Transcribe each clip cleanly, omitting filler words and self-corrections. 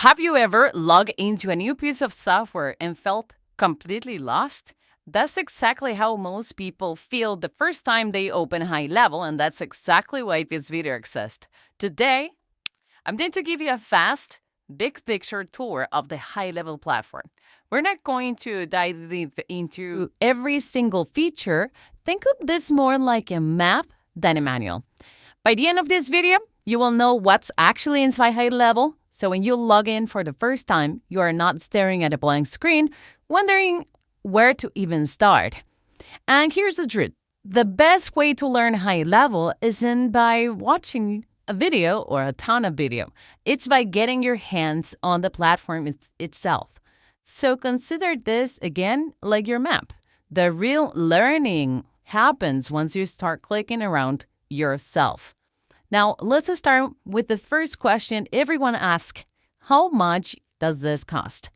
Have you ever logged into a new piece of software and felt completely lost? That's exactly how most people feel the first time they open HighLevel, and that's exactly why this video exists. Today, I'm going to give you a fast, big picture tour of the HighLevel platform. We're not going to dive deep into every single feature. Think of this more like a map than a manual. By the end of this video, you will know what's actually inside HighLevel. So when you log in for the first time, you are not staring at a blank screen, wondering where to even start. And here's the truth. The best way to learn HighLevel isn't by watching a video or a ton of video. It's by getting your hands on the platform itself. So consider this again like your map. The real learning happens once you start clicking around yourself. Now, let's start with the first question everyone asks. How much does this cost?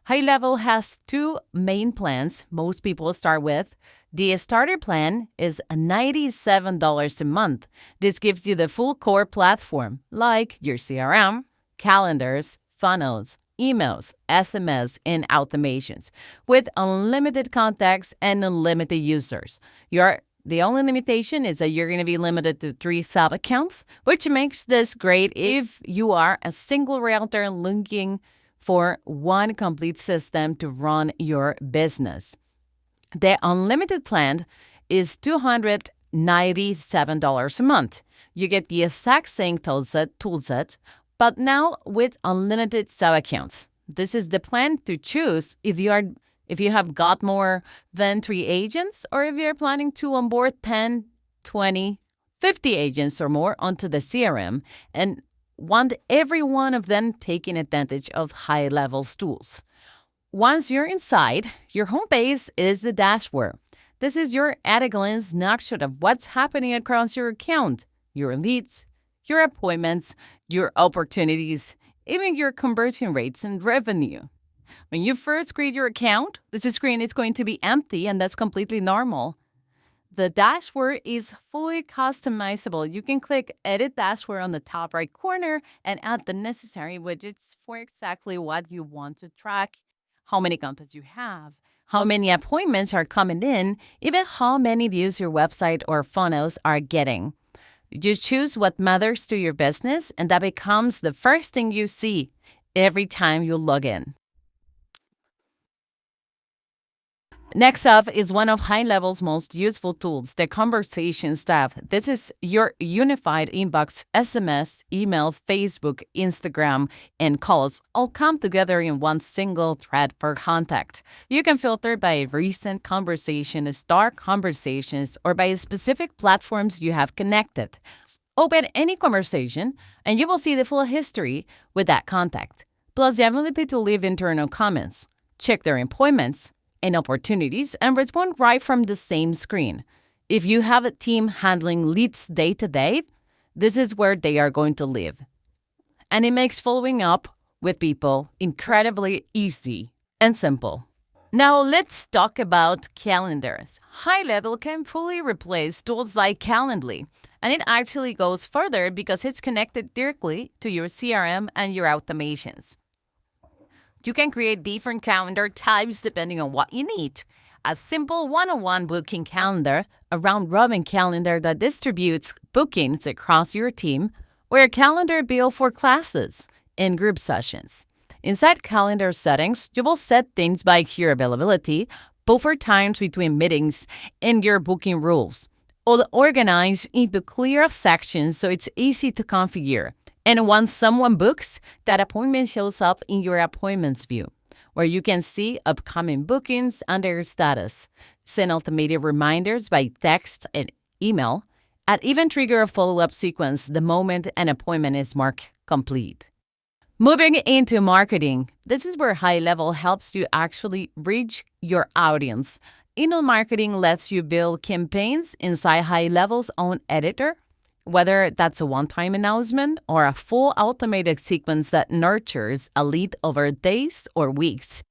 HighLevel has two main plans most people start with. The starter plan is $97 a month. This gives you the full core platform, like your CRM, calendars, funnels, emails, SMS, and automations, with unlimited contacts and unlimited users. The only limitation is that you're going to be limited to 3 sub-accounts, which makes this great if you are a single realtor looking for one complete system to run your business. The unlimited plan is $297 a month. You get the exact same toolset, but now with unlimited sub-accounts. This is the plan to choose if you have got more than 3 agents, or if you're planning to onboard 10, 20, 50 agents or more onto the CRM and want every one of them taking advantage of HighLevel's tools. Once you're inside, your homepage is the dashboard. This is your at-a-glance snapshot of what's happening across your account, your leads, your appointments, your opportunities, even your conversion rates and revenue. When you first create your account, this screen is going to be empty, and that's completely normal. The dashboard is fully customizable. You can click Edit Dashboard on the top right corner and add the necessary widgets for exactly what you want to track, how many contacts you have, how many appointments are coming in, even how many views your website or funnels are getting. You choose what matters to your business, and that becomes the first thing you see every time you log in. Next up is one of HighLevel's most useful tools, the Conversations tab. This is your unified inbox. SMS, email, Facebook, Instagram, and calls all come together in one single thread per contact. You can filter by recent conversation, start conversations, or by specific platforms you have connected. Open any conversation, and you will see the full history with that contact, plus the ability to leave internal comments, check their appointments and opportunities, and respond right from the same screen. If you have a team handling leads day to day, this is where they are going to live. And it makes following up with people incredibly easy and simple. Now let's talk about calendars. HighLevel can fully replace tools like Calendly, and it actually goes further because it's connected directly to your CRM and your automations. You can create different calendar types depending on what you need. A simple one-on-one booking calendar, a round-robin calendar that distributes bookings across your team, or a calendar built for classes and group sessions. Inside calendar settings, you will set things by your availability, buffer times between meetings, and your booking rules, all organized into clear sections so it's easy to configure. And once someone books, that appointment shows up in your appointments view, where you can see upcoming bookings and their status, send automated reminders by text and email, and even trigger a follow-up sequence the moment an appointment is marked complete. Moving into marketing, this is where HighLevel helps you actually reach your audience. Email marketing lets you build campaigns inside HighLevel's own editor, whether that's a one-time announcement or a full automated sequence that nurtures a lead over days or weeks.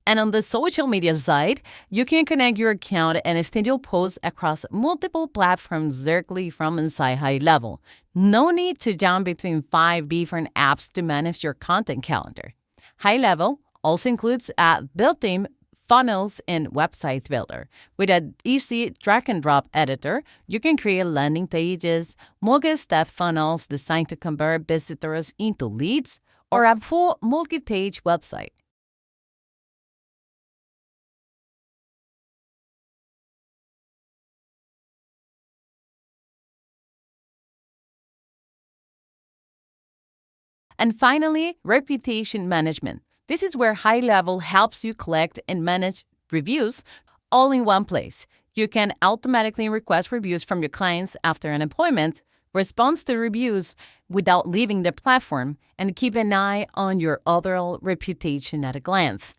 And on the social media side, you can connect your account and extend your posts across multiple platforms directly from inside HighLevel. No need to jump between 5 different apps to manage your content calendar. HighLevel also includes a built-in funnels and website builder. With an easy drag and drop editor, you can create landing pages, multi-step funnels designed to convert visitors into leads, or a full multi-page website. And finally, reputation management. This is where HighLevel helps you collect and manage reviews all in one place. You can automatically request reviews from your clients after an appointment, respond to reviews without leaving the platform, and keep an eye on your overall reputation at a glance.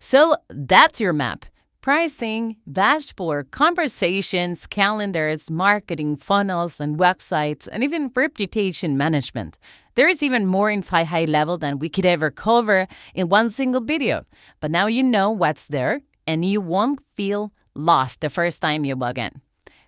So that's your map. Pricing, dashboard, conversations, calendars, marketing, funnels, and websites, and even reputation management. There is even more in HighLevel than we could ever cover in one single video. But now you know what's there, and you won't feel lost the first time you log in.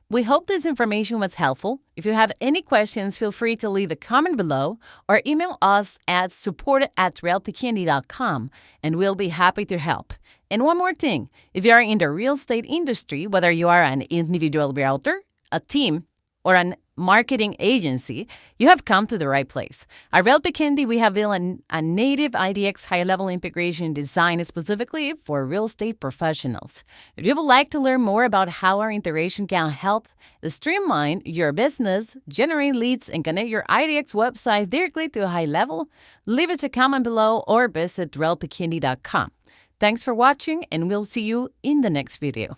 We hope this information was helpful. If you have any questions, feel free to leave a comment below or email us at support@realtycandy.com and we'll be happy to help. And one more thing, if you are in the real estate industry, whether you are an individual realtor, a team, or an marketing agency, you have come to the right place. At Realty Candy, we have built a native IDX HighLevel integration designed specifically for real estate professionals. If you would like to learn more about how our integration can help streamline your business, generate leads, and connect your IDX website directly to HighLevel, leave us a comment below or visit realtycandy.com. Thanks for watching, and we'll see you in the next video.